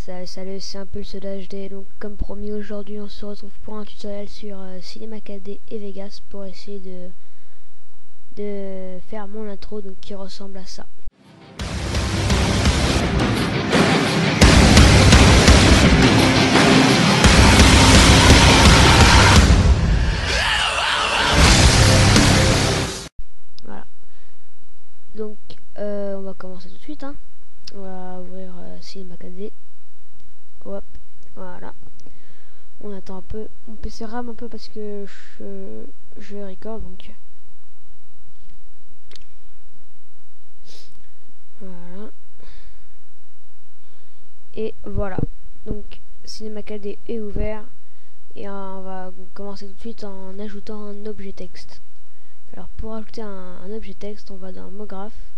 Salut, c'est un peu le Soda HD. Donc comme promis, aujourd'hui on se retrouve pour un tutoriel sur Cinema 4D et Vegas pour essayer de faire mon intro donc qui ressemble à ça. Voilà. Donc on va commencer tout de suite, hein. On va ouvrir Cinema 4D. Hop, voilà. On attend un peu. Mon PC rame un peu parce que je record donc. Voilà. Et voilà. Donc Cinema 4D est ouvert. Et on va commencer tout de suite en ajoutant un objet texte. Alors pour ajouter un objet texte, on va dans mot graphe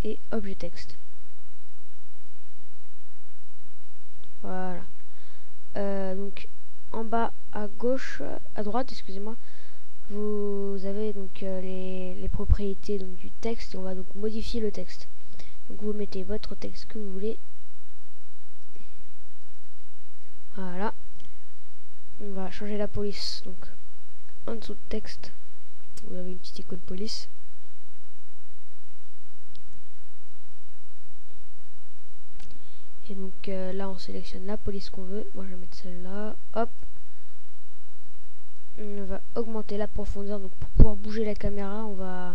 et objet texte. Voilà. Donc en bas à gauche, à droite, excusez-moi, vous avez donc les propriétés donc, du texte et on va donc modifier le texte. Donc vous mettez votre texte que vous voulez. Voilà. On va changer la police. Donc en dessous de texte, vous avez une petite icône police. Et donc là on sélectionne la police qu'on veut. Moi je vais mettre celle-là. Hop. On va augmenter la profondeur. Donc pour pouvoir bouger la caméra, on va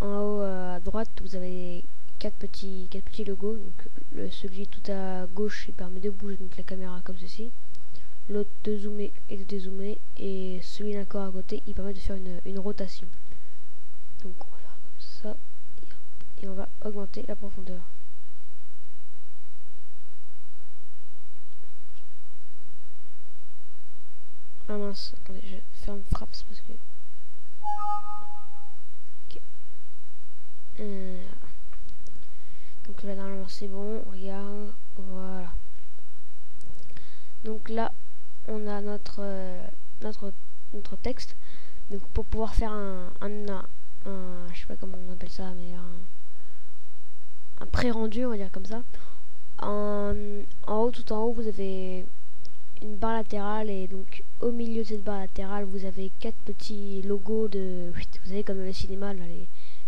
en haut à droite, vous avez quatre petits logos. Donc celui tout à gauche il permet de bouger donc la caméra comme ceci. L'autre de zoomer et de dézoomer. Et celui d'accord à côté il permet de faire une rotation. Donc on va faire comme ça. Et on va augmenter la profondeur. Ah mince, attendez, je ferme Fraps parce que... Ok. Donc là normalement c'est bon, regarde, voilà. Donc là on a notre texte. Donc pour pouvoir faire je sais pas comment on appelle ça, mais un pré-rendu, on va dire comme ça. En haut, tout en haut, vous avez une barre latérale et donc au milieu de cette barre latérale vous avez quatre petits logos de, vous savez comme dans les cinémas là, les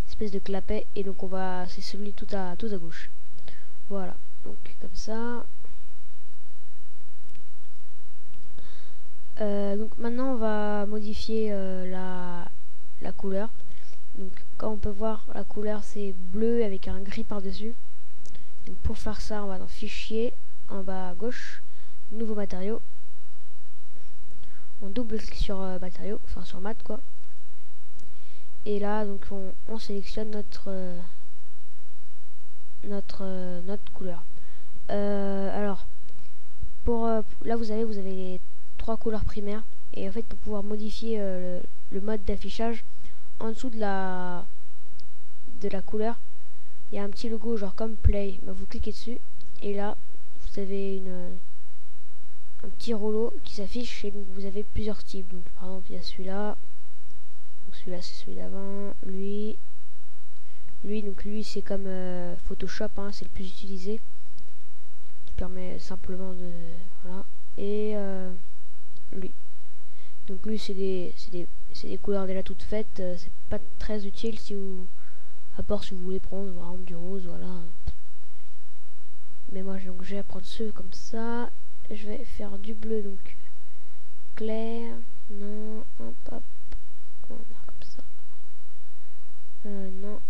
espèces de clapets, et donc c'est celui tout à gauche. Voilà, donc comme ça. Donc maintenant on va modifier la couleur. Donc comme on peut voir, la couleur c'est bleu avec un gris par dessus. Donc pour faire ça on va dans fichier, en bas à gauche, nouveau matériau, on double clique sur matériau, enfin sur mat quoi, et là donc on sélectionne notre couleur. Alors pour là vous avez les trois couleurs primaires, et en fait pour pouvoir modifier le mode d'affichage, en dessous de la couleur il y a un petit logo genre comme play. Bah, vous cliquez dessus et là vous avez un petit rouleau qui s'affiche, et donc vous avez plusieurs types. Donc par exemple il y a celui-là, donc celui-là c'est celui d'avant, lui c'est comme Photoshop, hein, c'est le plus utilisé, qui permet simplement de voilà, et lui. Donc lui c'est des couleurs déjà toutes faites, c'est pas très utile si vous, à part si vous voulez prendre par exemple du rose, voilà. Mais moi donc je vais prendre ceux comme ça. Je vais faire du bleu donc clair, non, hop, hop, on va faire comme ça. Non,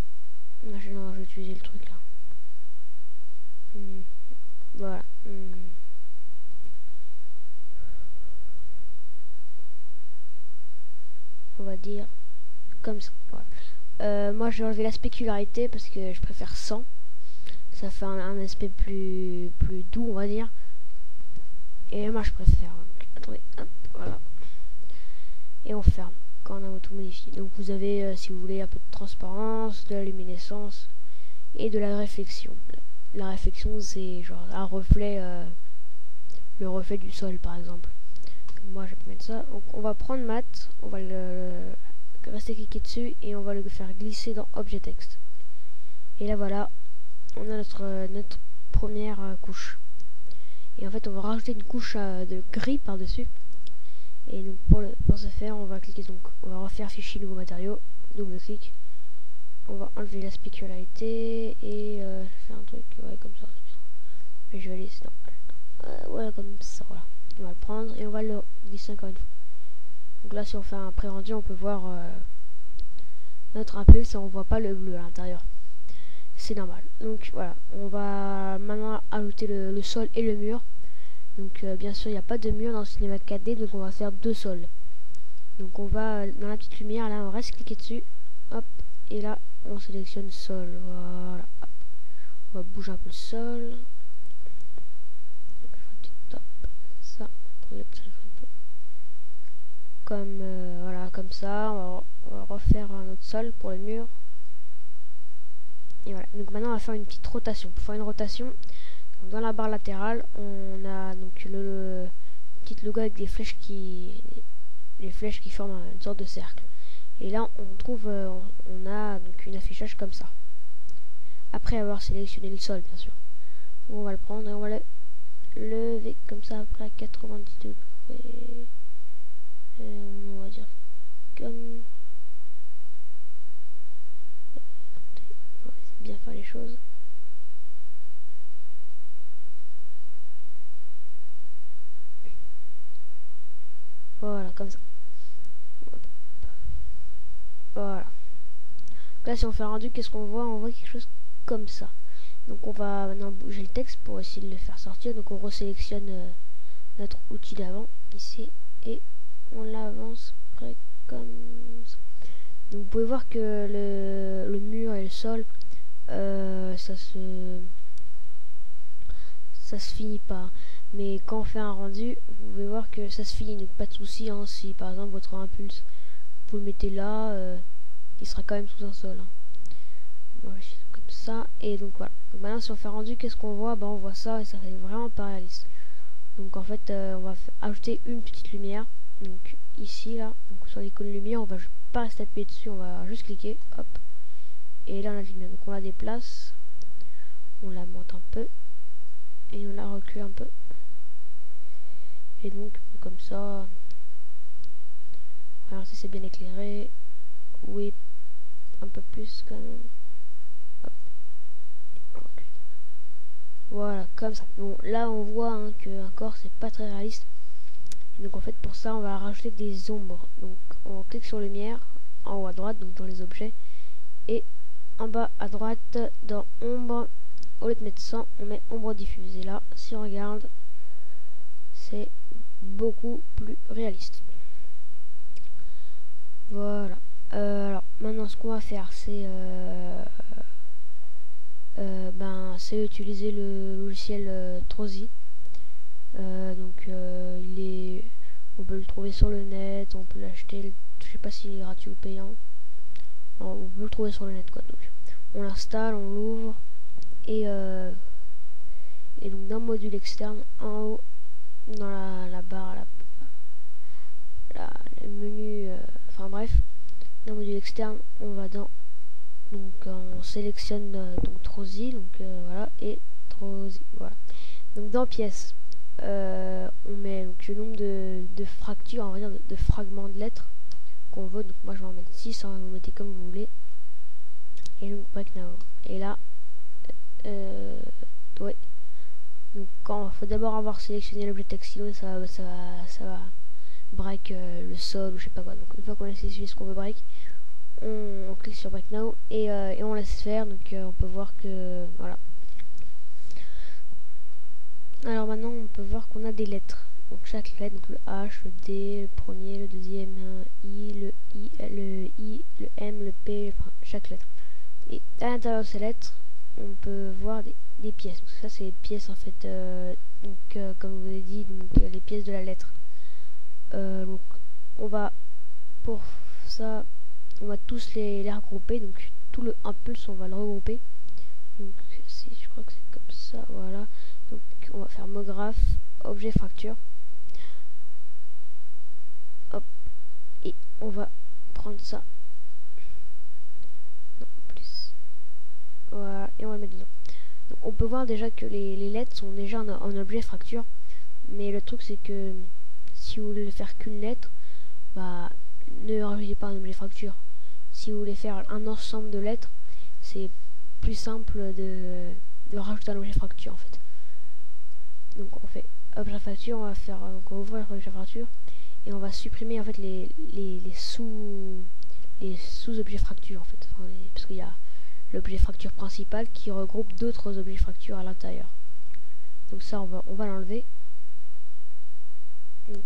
je vais utiliser le truc là. Voilà. On va dire comme ça. Voilà. Moi je vais enlever la spécularité parce que je préfère 100. Ça fait un aspect plus doux, on va dire. Et moi je préfère. Donc, attendez, hop, voilà. Et on ferme quand on a tout modifié. Donc vous avez, si vous voulez, un peu de transparence, de la luminescence et de la réflexion. La réflexion c'est genre un reflet, le reflet du sol par exemple. Donc, moi je vais mettre ça. Donc on va prendre mat, on va rester cliquer dessus et on va le faire glisser dans objet texte. Et là voilà, on a notre première couche. fait, on va rajouter une couche de gris par dessus. Et donc pour ce faire, on va cliquer, donc on va refaire fichier nouveau matériau, double clic, on va enlever la spécularité et je vais faire un truc ouais comme ça, c'est bien. Mais je vais aller ouais comme ça, voilà. On va le prendre et on va le glisser encore une fois. Donc là, si on fait un pré-rendu, on peut voir notre impulse et on voit pas le bleu à l'intérieur. C'est normal. Donc voilà, on va maintenant ajouter le sol et le mur. Donc bien sûr, il n'y a pas de mur dans Cinema 4D, donc on va faire 2 sols. Donc on va dans la petite lumière, là on reste cliquer dessus, hop, et là on sélectionne sol, voilà. Hop. On va bouger un peu le sol. Top, ça, pour les petits un peu. Comme voilà, comme ça, on va refaire un autre sol pour le mur. Et voilà, donc maintenant on va faire une petite rotation. Pour faire une rotation, dans la barre latérale, on a donc le petit logo avec des flèches les flèches qui forment une sorte de cercle. Et là, on trouve, on a donc une affichage comme ça. Après avoir sélectionné le sol, bien sûr. On va le prendre et on va le lever comme ça après 90 degrés. On va dire comme. On va essayer de bien faire les choses. Voilà, comme ça. Voilà. Là, si on fait un rendu, qu'est-ce qu'on voit? On voit quelque chose comme ça. Donc on va maintenant bouger le texte pour essayer de le faire sortir. Donc on resélectionne notre outil d'avant ici et on l'avance près comme ça. Donc vous pouvez voir que le mur et le sol, ça se finit pas. Mais quand on fait un rendu, vous pouvez voir que ça se finit. Donc pas de souci, hein, si par exemple votre impulse, vous le mettez là, il sera quand même sous un sol. Hein. Voilà, comme ça. Et donc voilà. Donc maintenant si on fait un rendu, qu'est-ce qu'on voit? On voit ça et ça fait vraiment pas réaliste. Donc en fait, on va ajouter une petite lumière. Donc ici là, donc sur l'icône lumière, on va pas rester appuyé dessus, on va juste cliquer, hop. Et là on a la lumière. Donc on la déplace, on la monte un peu et on la recule un peu. Et donc comme ça, alors si c'est bien éclairé, oui, un peu plus quand même. Hop. Okay. Voilà, comme ça. Bon, là on voit hein, que encore c'est pas très réaliste. Et donc en fait pour ça on va rajouter des ombres. Donc on clique sur lumière, en haut à droite, donc dans les objets, et en bas à droite dans ombre, au lieu de mettre 100, on met ombre diffuse. Et là, si on regarde, c'est beaucoup plus réaliste. Voilà. Alors maintenant ce qu'on va faire c'est c'est utiliser le logiciel Trozy. Donc on peut le trouver sur le net, on peut l'acheter, je sais pas s'il est gratuit ou payant. Non, on peut le trouver sur le net quoi. Donc on l'installe, on l'ouvre et donc dans le module externe en haut dans la barre le menu enfin bref, dans le module externe on va dans, donc on sélectionne donc Trozy, donc voilà, et Trozy, voilà. Donc dans pièces, on met donc le nombre de fractures, on va dire de fragments de lettres qu'on veut. Donc moi je vais en mettre 6, hein, vous mettez comme vous voulez. Et donc break now. Et là, ouais. Donc quand faut d'abord avoir sélectionné l'objet texte silo, ça va break le sol ou je sais pas quoi. Donc une fois qu'on a sélectionné ce qu'on veut break, on clique sur break now et on laisse faire. Donc on peut voir que voilà. Alors maintenant on peut voir qu'on a des lettres. Donc chaque lettre, donc le H, le D, le premier, le deuxième, I, le I, le M, le P, enfin, chaque lettre. Et à l'intérieur de ces lettres, on peut voir des pièces. Parce que ça c'est les pièces en fait, comme je vous ai dit, donc, les pièces de la lettre. Donc on va, pour ça, on va tous les regrouper. Donc tout le impulse, on va le regrouper. Donc si je crois que c'est comme ça, voilà. Donc on va faire mot graphe, objet fracture. Hop. Et on va prendre ça. Non, plus. Voilà, et on va le mettre dedans. Donc on peut voir déjà que les lettres sont déjà en objet fracture. Mais le truc c'est que si vous voulez faire qu'une lettre, bah ne rajoutez pas un objet fracture. Si vous voulez faire un ensemble de lettres, c'est plus simple de rajouter un objet fracture en fait. Donc on fait objet fracture, on va faire donc on va ouvrir l'objet fracture et on va supprimer en fait les sous-objets fracture en fait. Enfin, parce qu'il y a l'objet fracture principal qui regroupe d'autres objets fracture à l'intérieur. Donc ça on va l'enlever. Donc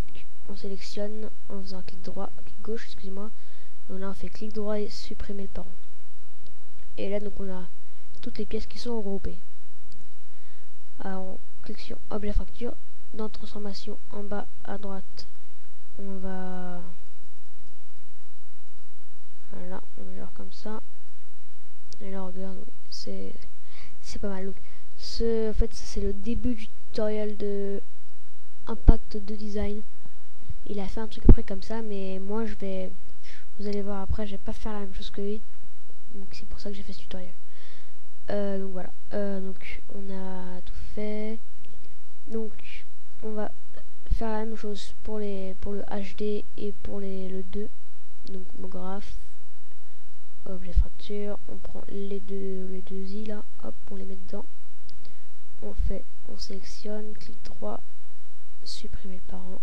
on sélectionne en faisant un clic droit, clic gauche, excusez-moi. Donc là on fait clic droit et supprimer le parent. Et là donc on a toutes les pièces qui sont regroupées. Alors on clique sur objet fracture, dans transformation en bas à droite, on va voilà, on va genre comme ça. Et là regarde, oui, c'est pas mal. Donc en fait c'est le début du tutoriel de Impact de Design. Il a fait un truc après comme ça, mais moi vous allez voir après, je vais pas faire la même chose que lui. Donc c'est pour ça que j'ai fait ce tutoriel. Donc voilà. Donc on a tout fait. Donc on va faire la même chose pour le HD et pour le 2. Donc mon graphe, objet fracture, on prend les deux i là, hop, on les met dedans. On sélectionne, clic droit, supprimer le parent.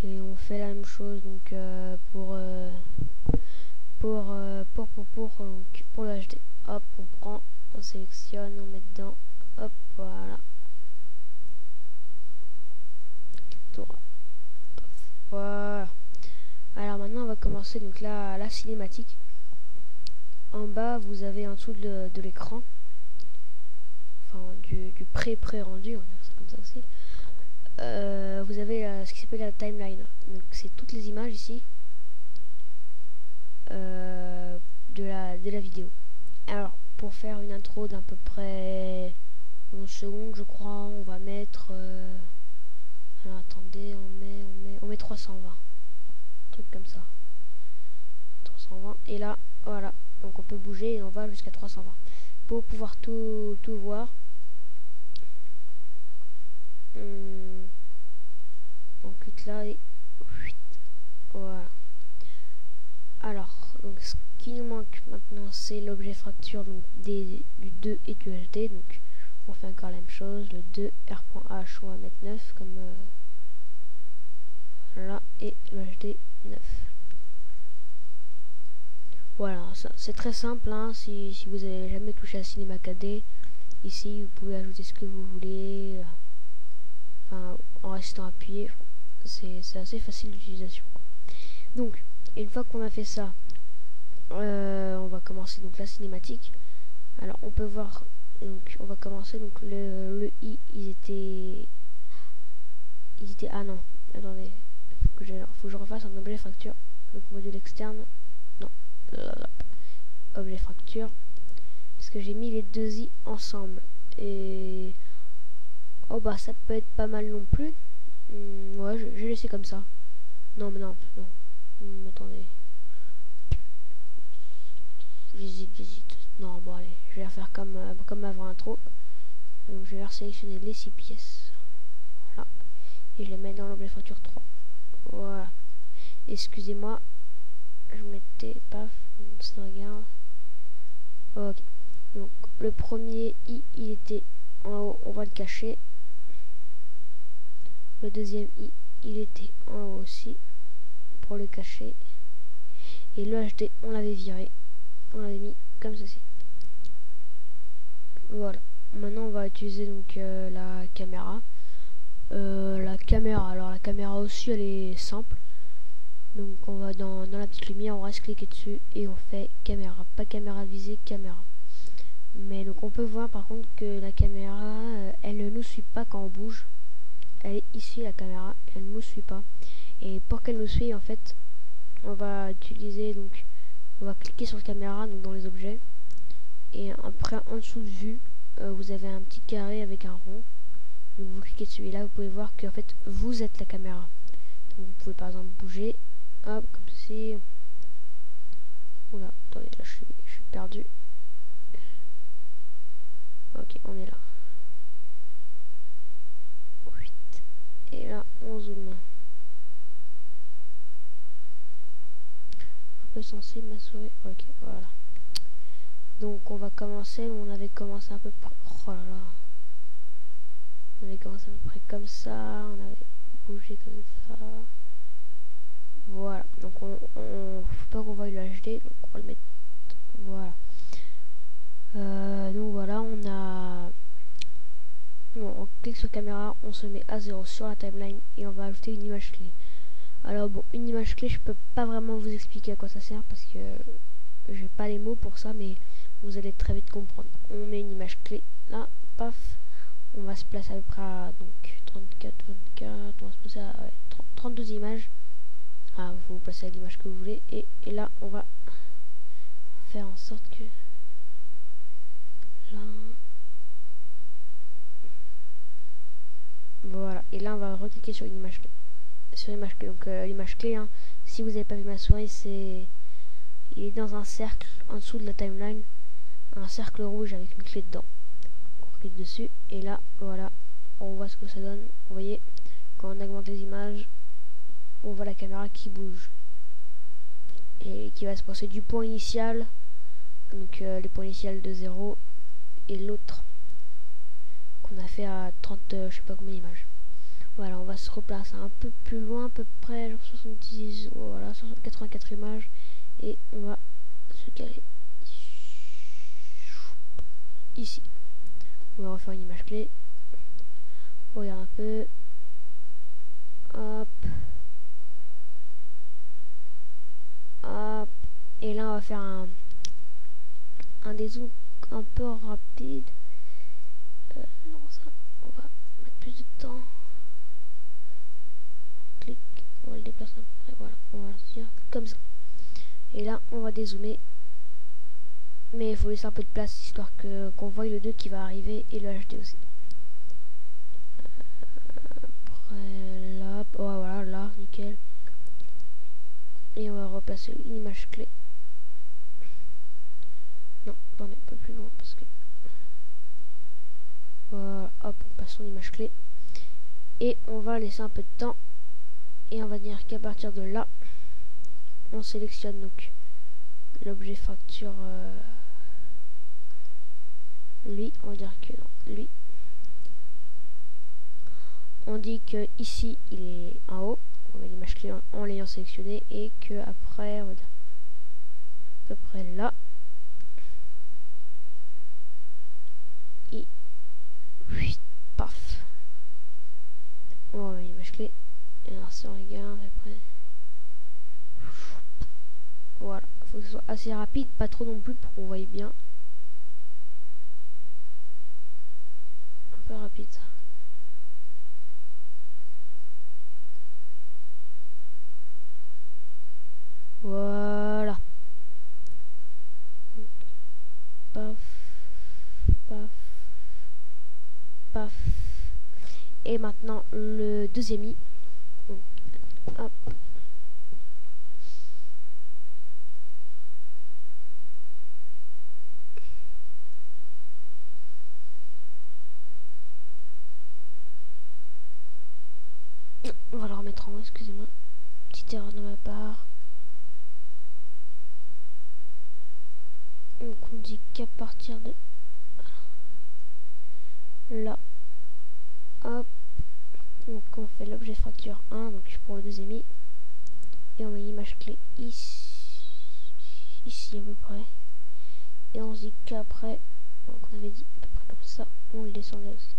Et on fait la même chose donc pour le HD. Hop, on prend, on sélectionne, on met dedans, hop, voilà. Voilà. Alors maintenant on va commencer donc là la cinématique. En bas vous avez en dessous de l'écran, enfin du pré-rendu, on va dire ça comme ça aussi. Vous avez ce qui s'appelle la timeline. Donc c'est toutes les images ici de la vidéo. Alors pour faire une intro d'à peu près 11 secondes je crois, on va mettre alors attendez, on met 320, un truc comme ça, 320. Et là voilà, donc on peut bouger et on va jusqu'à 320 pour pouvoir tout voir. On clique là et voilà. Alors donc ce qui nous manque maintenant c'est l'objet fracture donc du 2 et du HD. Donc on fait encore la même chose, le 2 R.H, on va mettre 9 comme là, et le HD 9. Voilà, c'est très simple hein. Si vous avez jamais touché à Cinema 4D, ici vous pouvez ajouter ce que vous voulez, enfin en restant appuyé. C'est assez facile d'utilisation. Donc une fois qu'on a fait ça, on va commencer donc la cinématique. Alors on peut voir, donc on va commencer donc le i, ils étaient ah non, attendez, faut que je refasse un objet fracture. Donc module externe, non, objet fracture, parce que j'ai mis les deux i ensemble. Et oh bah ça peut être pas mal non plus. Ouais, je vais laisser comme ça. Non mais non. Attendez, j'hésite. Non bon allez, je vais faire comme avant l'intro. Donc je vais sélectionner les 6 pièces, voilà, et je les mets dans l'objet fracture 3. Voilà, excusez-moi, je mettais paf, ça regarde. Ok, donc le premier i il était en haut, on va le cacher. Le deuxième i il était en haut aussi pour le cacher. Et le HD on l'avait viré, on l'avait mis comme ceci. Voilà, maintenant on va utiliser donc la caméra. Alors la caméra aussi elle est simple. Donc on va dans la petite lumière, on reste cliquer dessus et on fait caméra, pas caméra visée, caméra. Mais donc on peut voir par contre que la caméra elle ne nous suit pas quand on bouge. Elle est ici la caméra, elle ne nous suit pas. Et pour qu'elle nous suive en fait, on va utiliser donc, on va cliquer sur la caméra donc dans les objets. Et après en dessous de vue, vous avez un petit carré avec un rond. Donc vous cliquez dessus et là vous pouvez voir que en fait vous êtes la caméra. Donc vous pouvez par exemple bouger, hop comme ceci. Oula, attendez, là je suis perdu. Ok, on est là. peu sensible ma souris. Ok, voilà. Donc on va commencer. On avait commencé à peu près. Oh là là. On avait commencé à peu près comme ça. On avait bougé comme ça. Voilà. Donc faut pas qu'on voie le HD. Donc on va le mettre. Voilà. Donc voilà, on clique sur caméra, on se met à 0 sur la timeline et on va ajouter une image clé. Alors bon, une image clé, je peux pas vraiment vous expliquer à quoi ça sert parce que j'ai pas les mots pour ça, mais vous allez très vite comprendre. On met une image clé là, paf, on va se placer à peu près à donc 34, on va se placer à 32 images. Ah, vous vous placez à l'image que vous voulez et là on va faire en sorte que là, voilà, et là on va recliquer sur une image clé. Donc l'image clé, hein, si vous n'avez pas vu ma souris, il est dans un cercle en dessous de la timeline, un cercle rouge avec une clé dedans. On clique dessus et là voilà, on voit ce que ça donne. Vous voyez, quand on augmente les images, on voit la caméra qui bouge et qui va se passer du point initial, donc les points initial de 0 et l'autre qu'on a fait à 30 je sais pas combien d'images. Voilà, on va se replacer un peu plus loin, à peu près genre 70, voilà, 84 images, et on va se caler ici. On va refaire une image clé. On regarde un peu. Hop. Hop. Et là, on va faire un dézoom un peu rapide. Non, ça, on va mettre plus de temps. Clic, on va le déplacer à peu près, voilà, on va le dire comme ça. Et là, on va dézoomer. Mais il faut laisser un peu de place, histoire qu'on voie le 2 qui va arriver et le HD aussi. Après, là, oh, voilà, là, nickel. Et on va replacer une image clé. Non, on est un peu plus loin parce que... Voilà, hop, on passe son image clé. Et on va laisser un peu de temps. Et on va dire qu'à partir de là, on sélectionne donc l'objet fracture. Lui, on va dire que non, lui. On dit que ici il est en haut. On met l'image clé en l'ayant sélectionné et que après, on va dire à peu près là. Et paf. On met l'image clé. Et alors si on regarde après. Voilà, il faut que ce soit assez rapide, pas trop non plus pour qu'on voie bien. Un peu rapide. Voilà. Paf, paf, paf. Et maintenant le deuxième i. Donc, hop. On va le remettre en haut, excusez-moi. Petite erreur de ma part. Donc on dit qu'à partir de là, hop, donc on fait l'objet fracture 1, donc pour le deuxième i, et on met l'image clé ici à peu près, et on se dit qu'après, donc on avait dit à peu près comme ça, on le descendait aussi.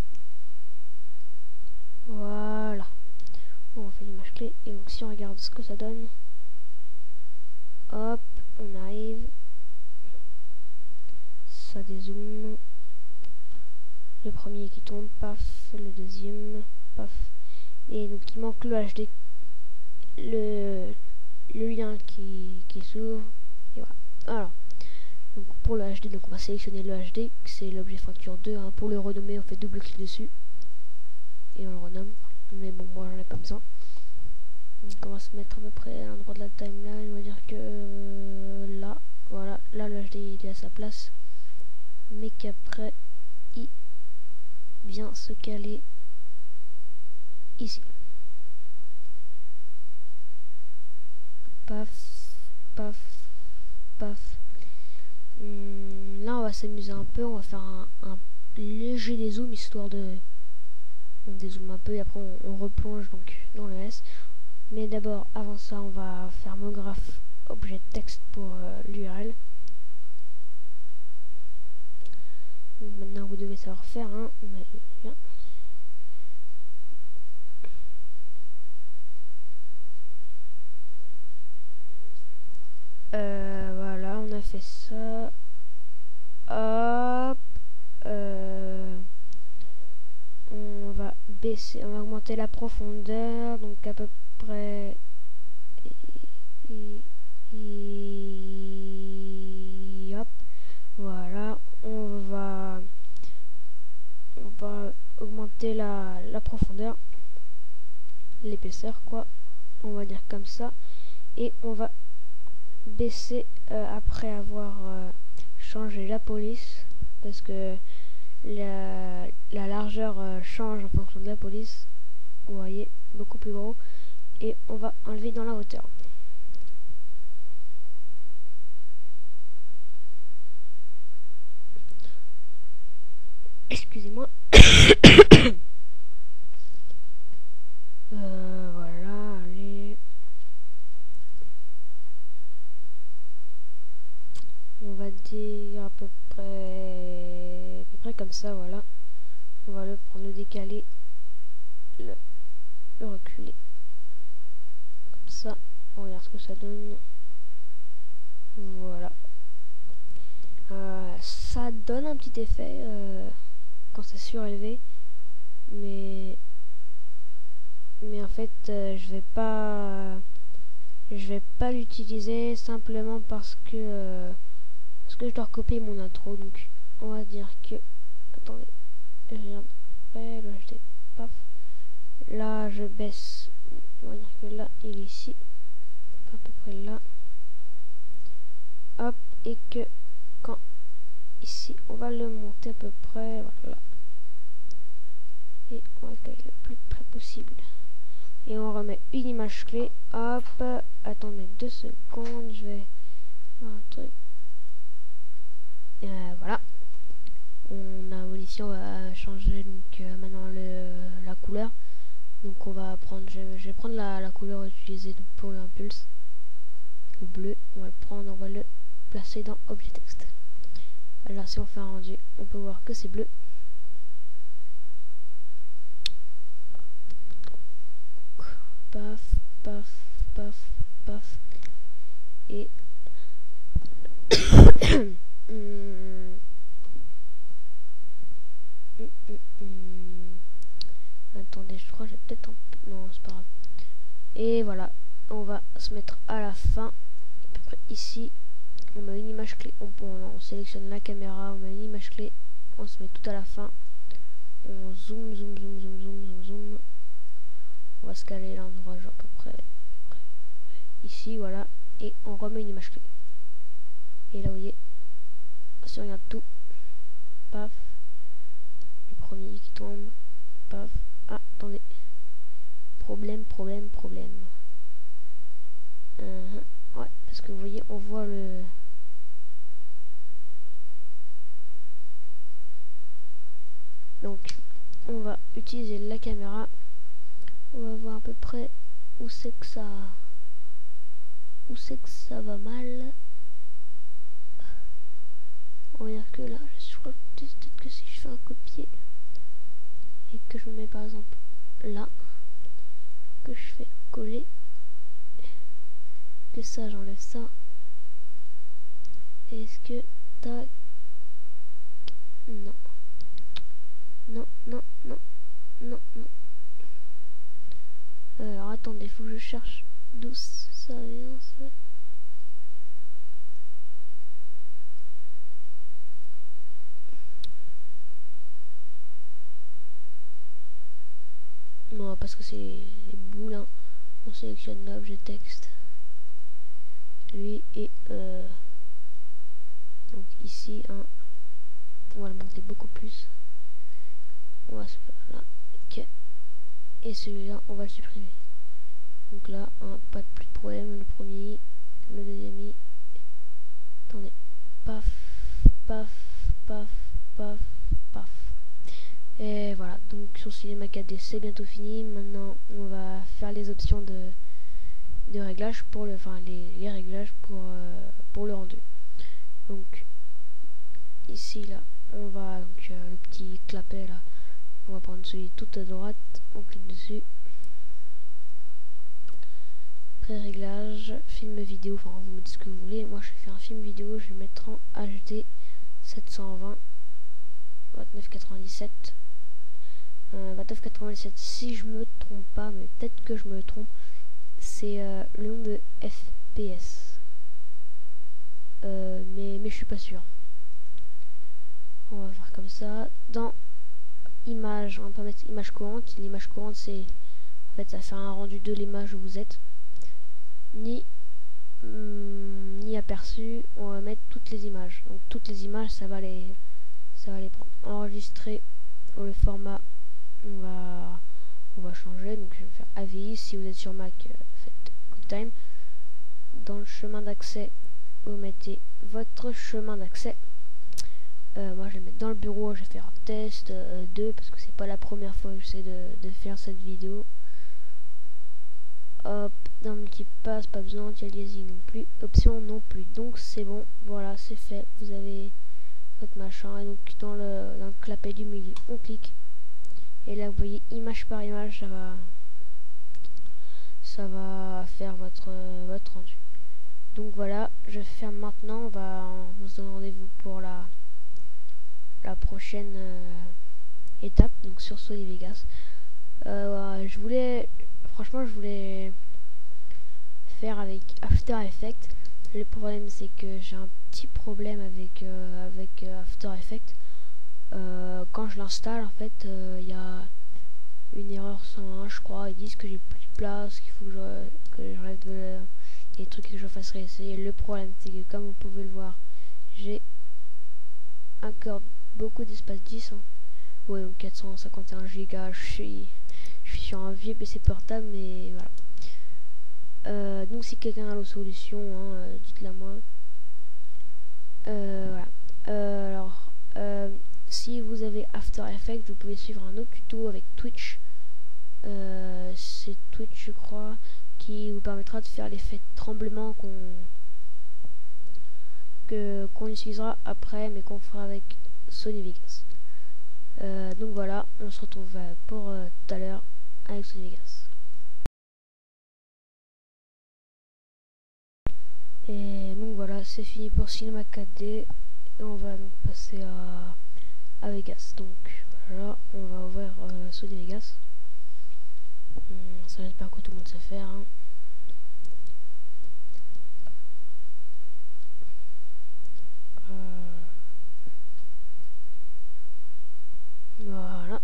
Voilà. On fait l'image clé, et donc si on regarde ce que ça donne, hop, on arrive, ça dézoome, le premier qui tombe, paf, le deuxième, paf, et donc il manque le HD, le lien qui s'ouvre, et voilà. Alors, donc pour le HD, donc on va sélectionner le HD, c'est l'objet fracture 2, hein. Pour le renommer, on fait double clic dessus, et on le renomme, mais bon, moi j'en ai pas besoin. Donc on va se mettre à peu près à l'endroit de la timeline, on va dire que là, voilà, là le HD il est à sa place, mais qu'après il vient se caler ici. Paf, paf, paf. Là on va s'amuser un peu, on va faire un léger dézoom histoire de... On dézoome un peu et après on replonge donc dans le S. Mais d'abord, avant ça, on va faire MoGraph objet de texte pour l'URL. Maintenant vous devez savoir faire, hein, mais bien. Voilà, on a fait ça. Hop. On va baisser, on va augmenter la profondeur, donc à peu près. Hop. Voilà, on va augmenter la profondeur, l'épaisseur quoi, on va dire comme ça, et on va baisser après avoir changé la police, parce que la largeur change en fonction de la police, vous voyez, beaucoup plus gros, et on va enlever dans la hauteur. Excusez-moi. Voilà, allez. On va dire à peu près comme ça, voilà. On va le prendre, le décaler, le reculer. Comme ça, on regarde ce que ça donne. Voilà. Ça donne un petit effet quand c'est surélevé, mais en fait je vais pas l'utiliser simplement parce que je dois recopier mon intro, donc on va dire que attendez, je regarde après, là je paf, là je baisse, on va dire que là il est ici à peu près là, hop, et que quand ici on va le monter à peu près, voilà, et on va le caler le plus près possible et on remet une image clé. Hop, attendez 2 secondes, je vais faire un truc, voilà, on a ici, on va changer donc maintenant la couleur, donc on va prendre, je vais prendre la couleur utilisée pour l'impulse, le bleu, on va le prendre, on va le placer dans objet texte. Alors si on fait un rendu, on peut voir que c'est bleu. Paf, paf, paf, paf. Et attendez, je crois que j'ai peut-être un peu... Non, c'est pas grave. Et voilà, on va se mettre à la fin, à peu près ici. On met une image clé, on sélectionne la caméra, on met une image clé, on se met tout à la fin, on zoom, zoom, zoom, zoom, zoom, zoom, zoom. On va se caler l'endroit genre à peu près ici, voilà, et on remet une image clé. Et là vous voyez, si on regarde tout, paf, le premier qui tombe, paf, ah, attendez, problème. Ouais, parce que vous voyez, on voit le... Donc, on va utiliser la caméra. On va voir à peu près où c'est que ça va mal. On va dire que là, je crois peut-être que si je fais un copier et que je me mets par exemple là, que je fais coller, que ça, j'enlève ça. Est-ce que tac, non. Alors attendez, faut que je cherche d'où ça vient ça. Non, parce que c'est les boules, hein. On sélectionne l'objet texte. Lui et donc ici, hein, on va le monter beaucoup plus. On va se faire là, ok. Et celui-là, on va le supprimer. Donc là, hein, pas plus de problème. Le premier, le deuxième, Attendez. Paf, paf, paf, paf, paf. Et voilà, donc sur Cinema 4D c'est bientôt fini. Maintenant on va faire les options de réglage pour le, enfin les réglages pour le rendu. Donc ici là, on va donc le petit clapet là, on va prendre celui tout à droite, on clique dessus. Pré-réglage, film vidéo, enfin vous me dites ce que vous voulez. Moi je vais faire un film vidéo, je vais mettre en HD 720 2997. 2997 si je me trompe pas, mais peut-être que je me trompe, c'est le nom de FPS, mais je suis pas sûr. On va faire comme ça. Dans image, on peut mettre image courante. L'image courante, c'est en fait ça fait un rendu de l'image où vous êtes, ni aperçu. On va mettre toutes les images, donc toutes les images ça va les prendre. Enregistrer le format, on va changer, donc je vais faire AVI. Si vous êtes sur Mac, faites QuickTime. Dans le chemin d'accès, vous mettez votre chemin d'accès. Moi je vais mettre dans le bureau, je vais faire un test 2 parce que c'est pas la première fois que j'essaie de faire cette vidéo. Hop, dans multipass, pas besoin, aliasing non plus, option non plus, donc c'est bon, voilà c'est fait, vous avez votre machin. Et donc dans le clapet du milieu on clique, et là vous voyez image par image, ça va faire votre rendu. Donc voilà, je ferme maintenant, on se donne rendez-vous pour la prochaine étape, donc sur Sony Vegas. Voilà, je voulais faire avec After Effects. Le problème c'est que j'ai un petit problème avec After Effects. Quand je l'installe, en fait il y a une erreur 101 je crois. Ils disent que j'ai plus de place, qu'il faut que j'enlève des trucs que je fasse réessayer. Le problème c'est que, comme vous pouvez le voir, j'ai encore beaucoup d'espace 10, hein. Ouais, donc 451 gigas. Je suis sur un vieux PC portable, mais voilà. Donc si quelqu'un a la solution, hein, dites-la moi. Voilà. Alors si vous avez After Effects, vous pouvez suivre un autre tuto avec Twitch. C'est Twitch je crois, qui vous permettra de faire l'effet de tremblement qu'on utilisera après, mais qu'on fera avec Sony Vegas. Donc voilà, on se retrouve pour tout à l'heure avec Sony Vegas. Et donc voilà, c'est fini pour Cinema 4D, et on va donc passer à Vegas. Donc voilà, on va ouvrir Sony Vegas. Ça j'espère que tout le monde sait faire, hein. Voilà,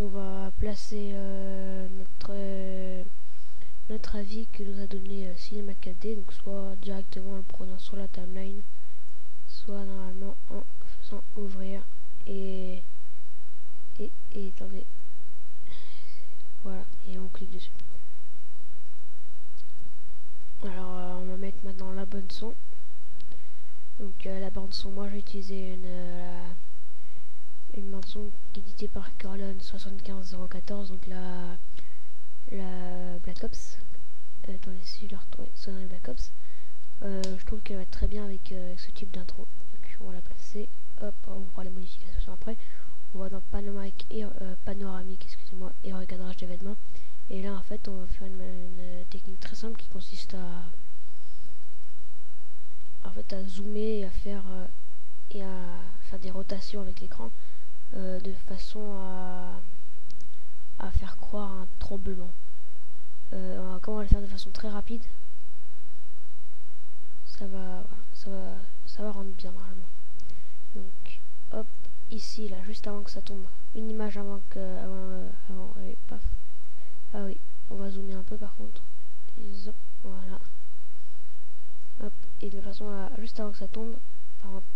on va placer notre avis que nous a donné Cinema 4D, donc soit directement en le prenant sur la timeline, soit normalement en faisant ouvrir et attendez, voilà, et on clique dessus. Alors on va mettre maintenant la bande son. Donc la bande son, moi j'ai utilisé une bande son éditée par Corlon 75014, donc la Black Ops. Attendez, si je la retrouve, sonnerie Black Ops. Je trouve qu'elle va très bien avec ce type d'intro. Donc on va la placer. Hop, on fera les modifications après. On va dans panoramique excusez-moi, et recadrage d'événements. Et là en fait on va faire une technique très simple qui consiste à zoomer et à faire des rotations avec l'écran, de façon à faire croire un tremblement. Comment on va le faire de façon très rapide, ça va rendre bien normalement. Donc hop, ici là, juste avant que ça tombe, une image avant et paf. Ah oui, on va zoomer un peu par contre. Et hop, voilà. Hop, et de façon à, juste avant que ça tombe, par exemple.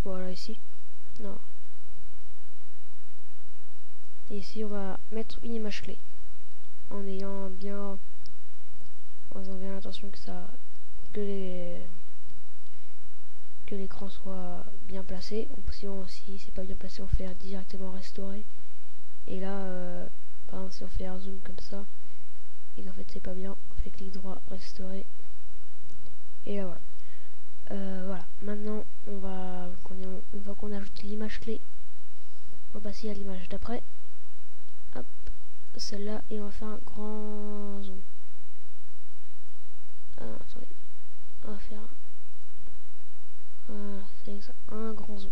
Voilà ici. Non. Et ici on va mettre une image clé en ayant bien en faisant bien attention que l'écran soit bien placé. Sinon, si c'est pas bien placé, on fait directement restaurer. Et là, par exemple, si on fait un zoom comme ça et qu'en fait c'est pas bien, on fait clic droit, restaurer. Et là voilà. Voilà. Maintenant, une fois qu'on ajoute l'image clé, on va passer à l'image d'après. Hop, celle-là, et on va faire un grand zoom. Attendez, on va faire c'est ça, un grand zoom.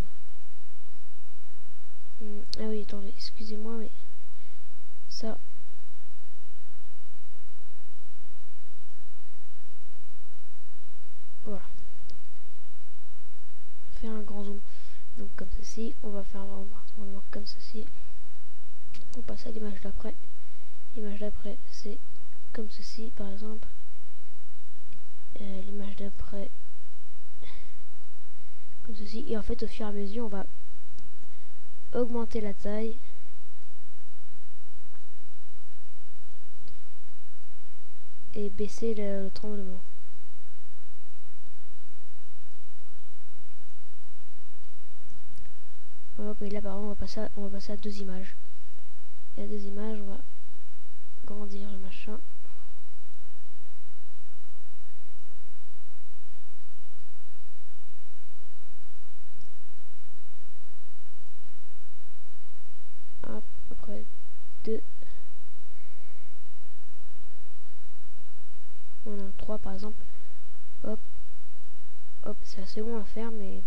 Ah oui, attendez, excusez-moi, mais ça, voilà. Faire un grand zoom. Donc comme ceci, on va faire un tournement comme ceci. On passe à l'image d'après. L'image d'après, c'est comme ceci, par exemple. L'image d'après, comme ceci. Et en fait, au fur et à mesure, on va augmenter la taille. Et baisser le tremblement. Hop, et là par exemple on va passer à deux images. Et à deux images, on va grandir le machin. Hop, après deux. On a trois par exemple. Hop, hop, c'est assez long à faire, mais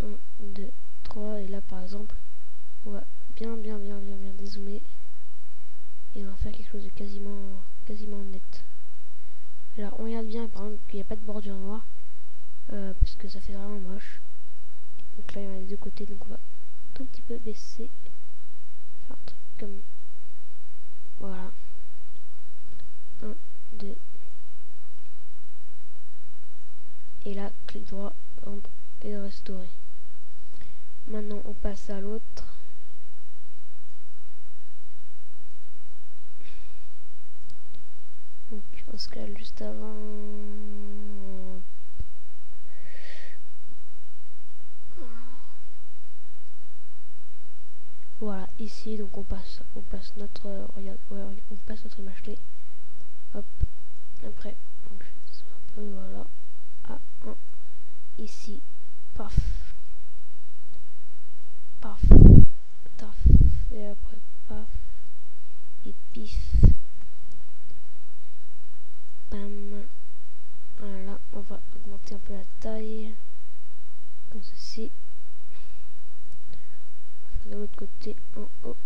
1, 2, 3, et là par exemple, on va bien dézoomer et on va faire quelque chose de quasiment net. Alors on regarde bien par exemple qu'il n'y a pas de bordure noire parce que ça fait vraiment moche. Donc là il y en a des deux côtés, donc on va tout petit peu baisser, faire un truc comme voilà. 1, 2, et là clic droit et restaurer. Maintenant on passe à l'autre. Donc on se cale juste avant. Voilà, ici donc on passe notre on passe notre image clé. Hop, après on fait un peu, voilà. Ah, ici, paf, paf, taf, et après paf, et pif, bam. Voilà, on va augmenter un peu la taille, comme ceci. De l'autre côté, en haut.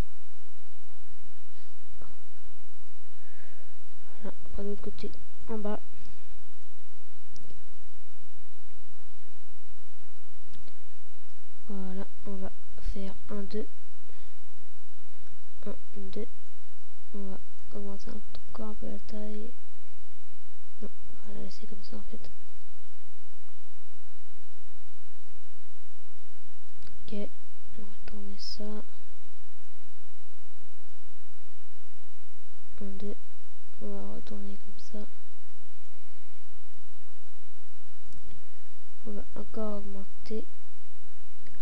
Voilà, après de l'autre côté, en bas. Voilà, on va faire 1, 2. 1, 2. On va augmenter encore un peu la taille. Non, on va la laisser comme ça en fait. Ok, on va tourner ça. 1, 2. On va retourner comme ça. On va encore augmenter.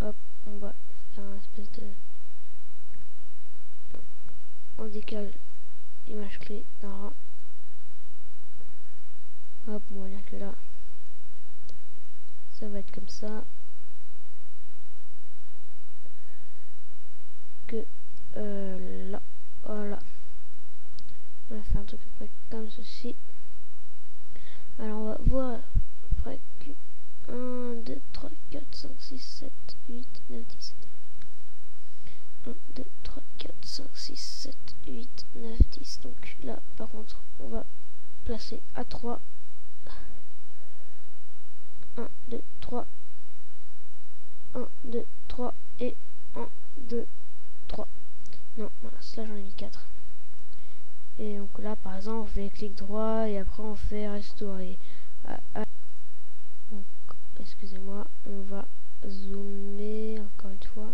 Hop, on va faire un espèce de... On décale l'image clé d'un rang. Hop, on va dire que là, ça va être comme ça. Que là, voilà. On va faire un truc après comme ceci. Alors on va voir après que 1, 2, 3, 4, 5, 6, 7, 8, 9, 10. 1, 2, 3, 4, 5, 6, 7, 8, 9, 10. Donc là, par contre, on va placer à 3. 1, 2, 3. 1, 2, 3. Et 1, 2, 3. Non, mince, là j'en ai mis 4. Et donc là, par exemple, on fait clic droit et après on fait restaurer. Donc, excusez-moi, on va zoomer encore une fois.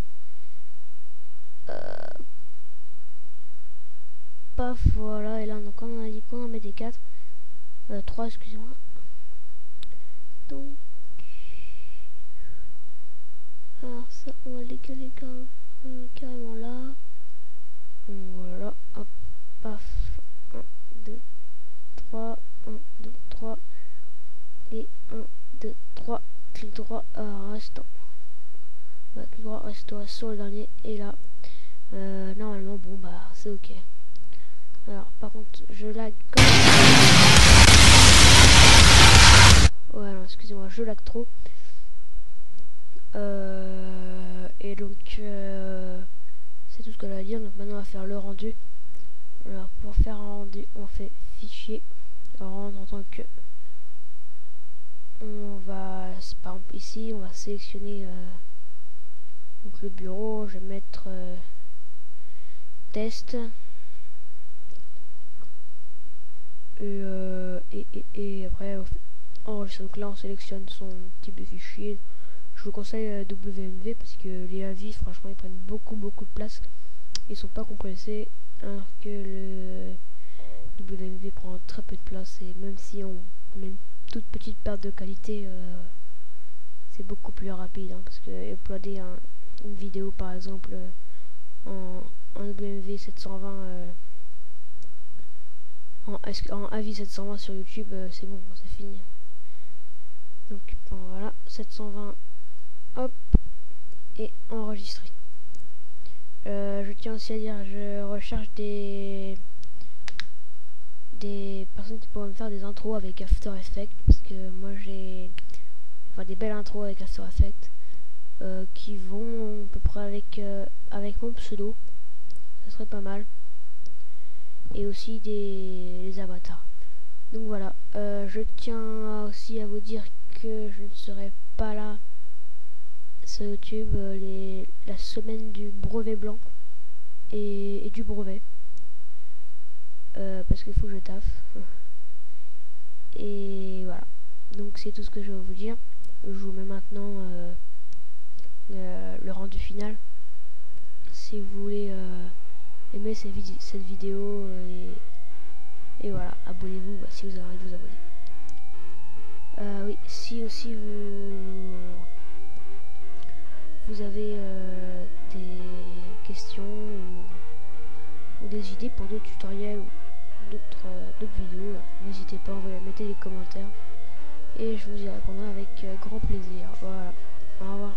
Paf, voilà, et là donc on a dit qu'on en met 4. 3, excusez-moi. Donc, alors ça, on va les caler carrément là. Donc, voilà, hop, paf, 1, 2, 3, 1, 2, 3, et 1, 2, 3, clic droit, restaurant. Voilà, clic droit, restaurer sur le dernier, et là, normalement, bon, bah, c'est ok. Alors, par contre, je lag comme... Ouais, non, excusez-moi, je lag trop. Et donc, c'est tout ce que j'allais dire. Donc maintenant, on va faire le rendu. Alors, pour faire un rendu, on fait fichier, rendre en tant que... On va, par exemple, ici, on va sélectionner donc le bureau. Je vais mettre test. Et après, on fait enregistrer. Donc là, on sélectionne son type de fichier. Je vous conseille WMV parce que les avis, franchement, ils prennent beaucoup de place. Ils sont pas compressés, alors que le WMV prend très peu de place. Et même si on met une toute petite perte de qualité, c'est beaucoup plus rapide. Hein, parce que uploader une vidéo, par exemple, en WMV 720, en AVI 720 sur YouTube, c'est bon, c'est fini. Donc bon, voilà, 720. Hop, et enregistrer. Je tiens aussi à dire, je recherche des personnes qui pourraient me faire des intros avec After Effects, parce que moi j'ai des belles intros avec After Effects qui vont à peu près avec mon pseudo, ça serait pas mal, et aussi des avatars. Donc voilà, je tiens aussi à vous dire que je ne serai pas là sur YouTube la semaine du brevet blanc et du brevet, parce qu'il faut que je taffe. Et voilà, donc c'est tout ce que je vais vous dire. Je vous mets maintenant le rendu final. Si vous voulez aimer cette vidéo, et voilà, abonnez-vous si vous avez envie de vous abonner. Oui, si aussi vous avez des questions ou des idées pour d'autres tutoriels ou d'autres vidéos, n'hésitez pas à mettre les commentaires et je vous y répondrai avec grand plaisir. Voilà, au revoir.